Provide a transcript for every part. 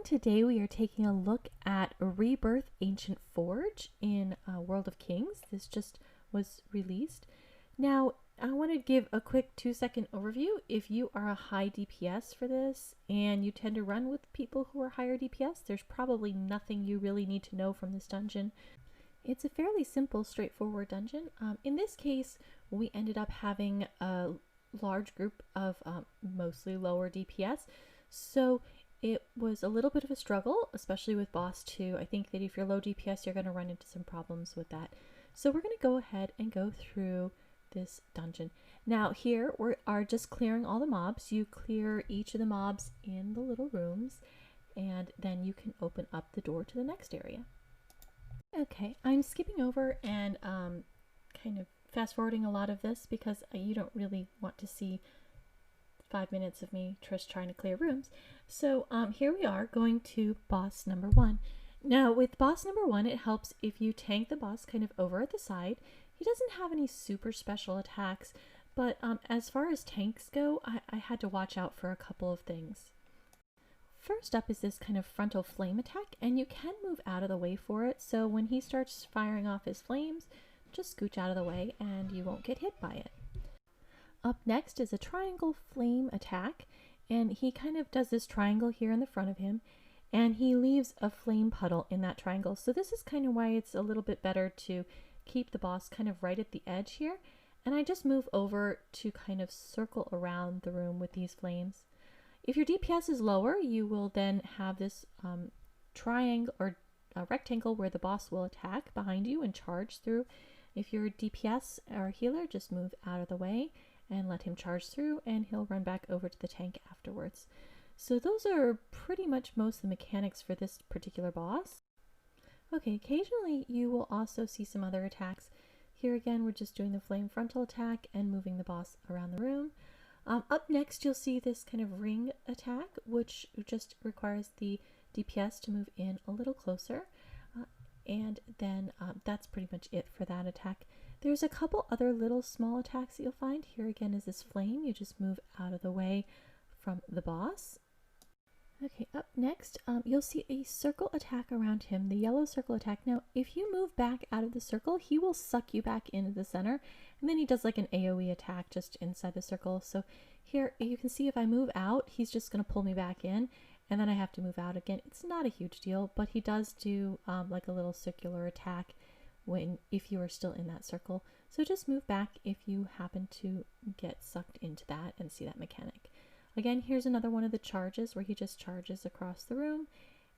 today we are taking a look at Rebirth Ancient Forge in World of Kings. This just was released. Now, I want to give a quick 2-second overview. If you are a high DPS for this and you tend to run with people who are higher DPS, there's probably nothing you really need to know from this dungeon. It's a fairly simple, straightforward dungeon. In this case, we ended up having a large group of mostly lower DPS. So it was a little bit of a struggle, especially with boss 2. I think that if you're low DPS, you're going to run into some problems with that. So we're going to go ahead and go through this dungeon. Now here we are just clearing all the mobs. You clear each of the mobs in the little rooms, and then you can open up the door to the next area. Okay, I'm skipping over and kind of fast forwarding a lot of this because you don't really want to see 5 minutes of me just trying to clear rooms. So here we are going to boss number 1. Now with boss number 1, it helps if you tank the boss kind of over at the side. He doesn't have any super special attacks, but as far as tanks go, I had to watch out for a couple of things. First up is this kind of frontal flame attack, and you can move out of the way for it, so when he starts firing off his flames, just scooch out of the way and you won't get hit by it. Up next is a triangle flame attack, and he kind of does this triangle here in the front of him, and he leaves a flame puddle in that triangle. So this is kind of why it's a little bit better to keep the boss kind of right at the edge here. And I just move over to kind of circle around the room with these flames. If your DPS is lower, you will then have this triangle or rectangle where the boss will attack behind you and charge through. If you're DPS or healer, just move out of the way and let him charge through, and he'll run back over to the tank afterwards. So those are pretty much most of the mechanics for this particular boss. Okay, occasionally you will also see some other attacks. Here again, we're just doing the flame frontal attack and moving the boss around the room. Up next, you'll see this kind of ring attack, which just requires the DPS to move in a little closer. And then that's pretty much it for that attack. There's a couple other little small attacks that you'll find. Here again is this flame. You just move out of the way from the boss. Okay, up next, you'll see a circle attack around him, the yellow circle attack. Now, if you move back out of the circle, he will suck you back into the center, and then he does like an AoE attack just inside the circle. So here you can see if I move out, he's just going to pull me back in, and then I have to move out again. It's not a huge deal, but he does do like a little circular attack if you are still in that circle. So just move back if you happen to get sucked into that and see that mechanic. Again, here's another one of the charges where he just charges across the room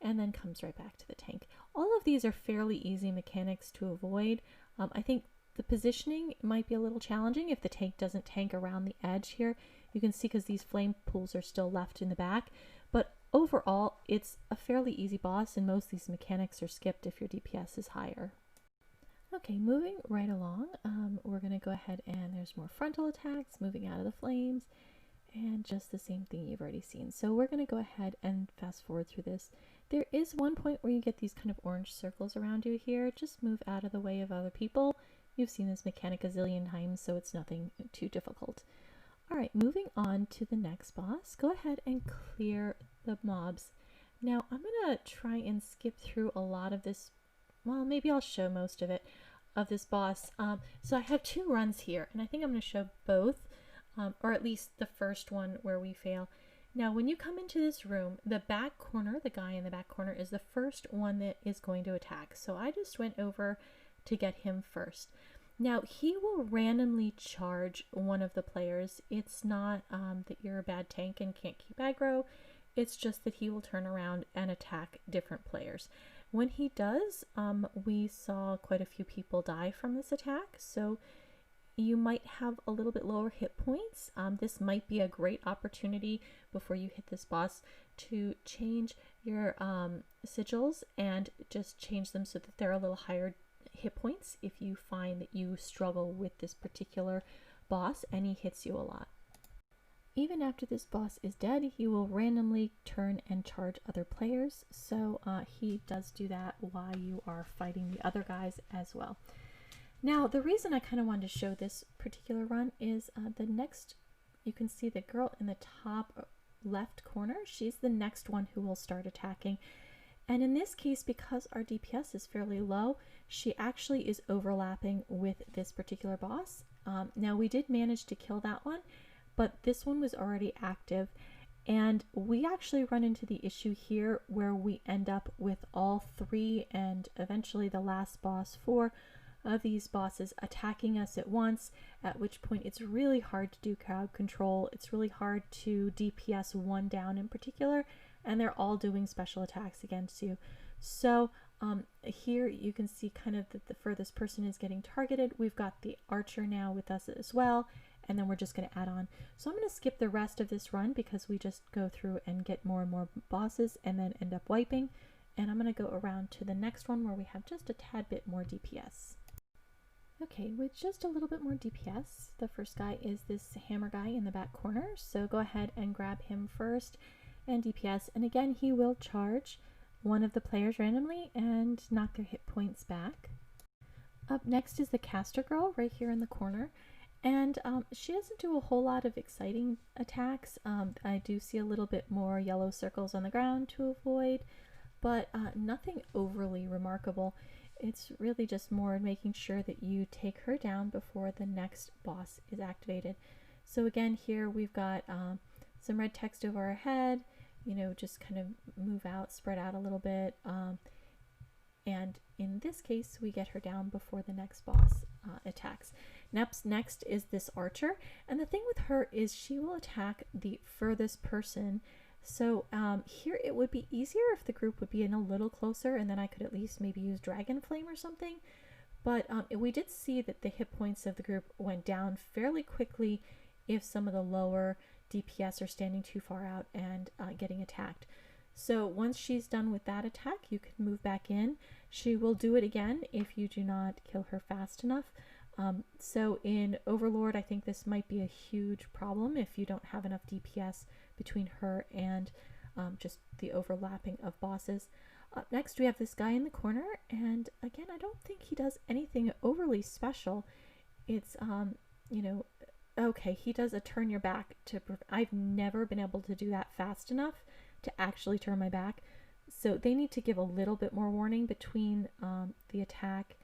and then comes right back to the tank. All of these are fairly easy mechanics to avoid. I think the positioning might be a little challenging if the tank doesn't tank around the edge here. You can see because these flame pools are still left in the back, but overall it's a fairly easy boss, and most of these mechanics are skipped if your DPS is higher. Okay, moving right along, we're going to go ahead and there's more frontal attacks, moving out of the flames, and just the same thing you've already seen. So we're going to go ahead and fast forward through this. There is one point where you get these kind of orange circles around you here. Just move out of the way of other people. You've seen this mechanic a zillion times, so it's nothing too difficult. All right, moving on to the next boss. Go ahead and clear the mobs. Now I'm going to try and skip through a lot of this. Well, maybe I'll show most of it, of this boss. So I have 2 runs here, and I think I'm going to show both. Or at least the first one where we fail. Now when you come into this room, the back corner, the guy in the back corner, is the first one that is going to attack. So I just went over to get him first. Now he will randomly charge one of the players. It's not that you're a bad tank and can't keep aggro. It's just that he will turn around and attack different players. When he does, we saw quite a few people die from this attack. So you might have a little bit lower hit points. This might be a great opportunity before you hit this boss to change your sigils and just change them so that they're a little higher hit points if you find that you struggle with this particular boss and he hits you a lot. Even after this boss is dead, he will randomly turn and charge other players. So he does do that while you are fighting the other guys as well. Now, the reason I kind of wanted to show this particular run is the next, you can see the girl in the top left corner, she's the next one who will start attacking. And in this case, because our DPS is fairly low, she actually is overlapping with this particular boss. Now we did manage to kill that one, but this one was already active. And we actually run into the issue here where we end up with all 3 and eventually the last boss 4 of these bosses attacking us at once, at which point it's really hard to do crowd control. It's really hard to DPS one down in particular, and they're all doing special attacks against you. So here you can see kind of that the furthest person is getting targeted. We've got the archer now with us as well, and then we're just going to add on. So I'm going to skip the rest of this run because we just go through and get more and more bosses and then end up wiping. And I'm going to go around to the next one where we have just a tad bit more DPS. Okay, with just a little bit more DPS, the first guy is this hammer guy in the back corner. So go ahead and grab him first and DPS. And again, he will charge one of the players randomly and knock their hit points back. Up next is the caster girl right here in the corner. And she doesn't do a whole lot of exciting attacks. I do see a little bit more yellow circles on the ground to avoid, but nothing overly remarkable. It's really just more making sure that you take her down before the next boss is activated. So again, here we've got some red text over our head, you know, just kind of move out, spread out a little bit. And in this case, we get her down before the next boss attacks. Next is this archer, and the thing with her is she will attack the furthest person. So here it would be easier if the group would be in a little closer, and then I could at least maybe use Dragon Flame or something. But we did see that the hit points of the group went down fairly quickly if some of the lower DPS are standing too far out and getting attacked. So once she's done with that attack, you can move back in. She will do it again if you do not kill her fast enough. So in Overlord, I think this might be a huge problem if you don't have enough DPS between her and just the overlapping of bosses. Up next, we have this guy in the corner, and again, I don't think he does anything overly special. It's, you know, okay, he does a turn your back to, I've never been able to do that fast enough to actually turn my back. So they need to give a little bit more warning between the attack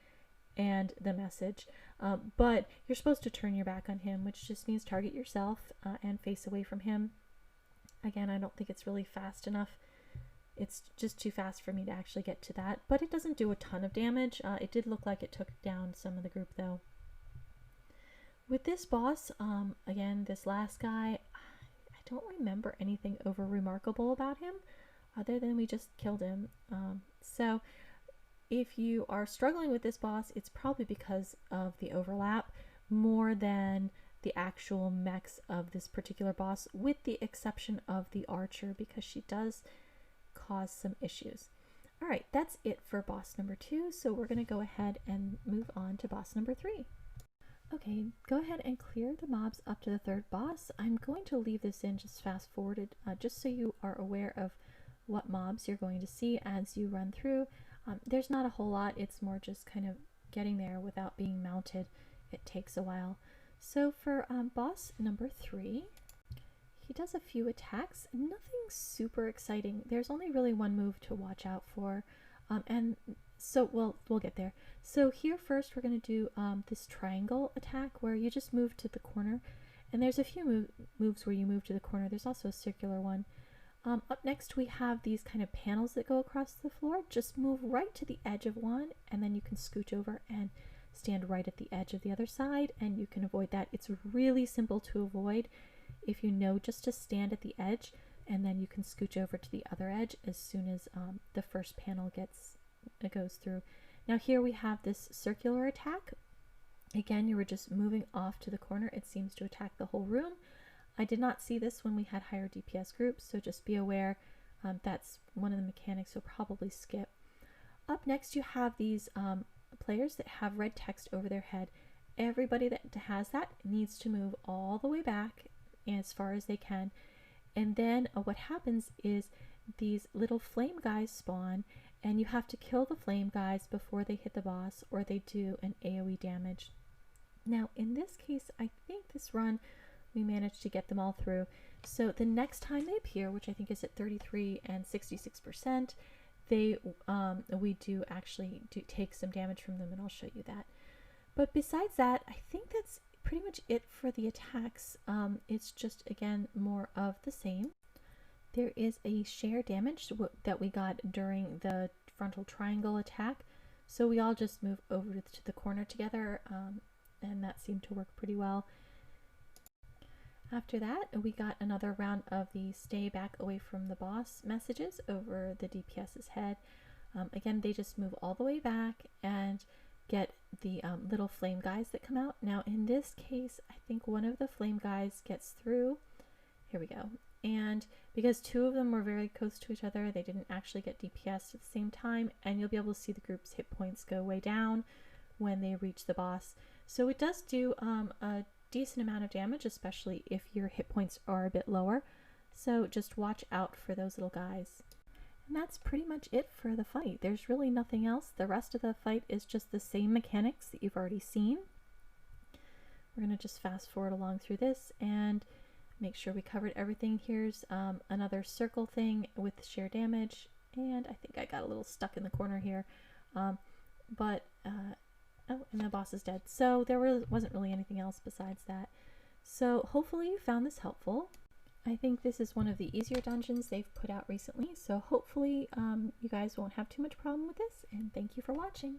and the message. But you're supposed to turn your back on him, which just means target yourself and face away from him. Again, I don't think it's really fast enough. It's just too fast for me to actually get to that, but it doesn't do a ton of damage. It did look like it took down some of the group though. With this boss, again, this last guy, I don't remember anything over remarkable about him other than we just killed him. So if you are struggling with this boss, it's probably because of the overlap more than the actual mechs of this particular boss, with the exception of the archer, because she does cause some issues. All right, that's it for boss number 2. So we're going to go ahead and move on to boss number 3. Okay, go ahead and clear the mobs up to the 3rd boss. I'm going to leave this in just fast forwarded, just so you are aware of what mobs you're going to see as you run through. There's not a whole lot. It's more just kind of getting there without being mounted. It takes a while. So for boss number 3, he does a few attacks, nothing super exciting. There's only really one move to watch out for, and so we'll get there. So here first we're going to do this triangle attack where you just move to the corner, and there's a few moves where you move to the corner. There's also a circular one. Up next we have these kind of panels that go across the floor. Just move right to the edge of one, and then you can scooch over and stand right at the edge of the other side, and you can avoid that. It's really simple to avoid if you know just to stand at the edge, and then you can scooch over to the other edge as soon as the first panel goes through. Now here we have this circular attack. Again, you were just moving off to the corner. It seems to attack the whole room. I did not see this when we had higher DPS groups, so just be aware that's one of the mechanics you'll probably skip. Up next you have these players that have red text over their head. Everybody that has that needs to move all the way back as far as they can, and then what happens is these little flame guys spawn, and you have to kill the flame guys before they hit the boss, or they do an AoE damage. Now in this case, I think this run we managed to get them all through. So the next time they appear, which I think is at 33 and 66%, they we do actually take some damage from them, and I'll show you that. But besides that, I think that's pretty much it for the attacks. It's just, again, more of the same. There is a share damage that we got during the frontal triangle attack, so we all just move over to the corner together, and that seemed to work pretty well. After that, we got another round of the stay back away from the boss messages over the DPS's head. Again, they just move all the way back and get the little flame guys that come out. Now in this case, I think one of the flame guys gets through. Here we go. And because two of them were very close to each other, they didn't actually get DPS at the same time, and you'll be able to see the group's hit points go way down when they reach the boss. So it does do a decent amount of damage, especially if your hit points are a bit lower. So just watch out for those little guys. And that's pretty much it for the fight. There's really nothing else. The rest of the fight is just the same mechanics that you've already seen. We're going to just fast forward along through this and make sure we covered everything. Here's another circle thing with sheer damage, and I think I got a little stuck in the corner here. Oh, and the boss is dead. So there wasn't really anything else besides that. So hopefully you found this helpful. I think this is one of the easier dungeons they've put out recently, so hopefully you guys won't have too much problem with this, and thank you for watching.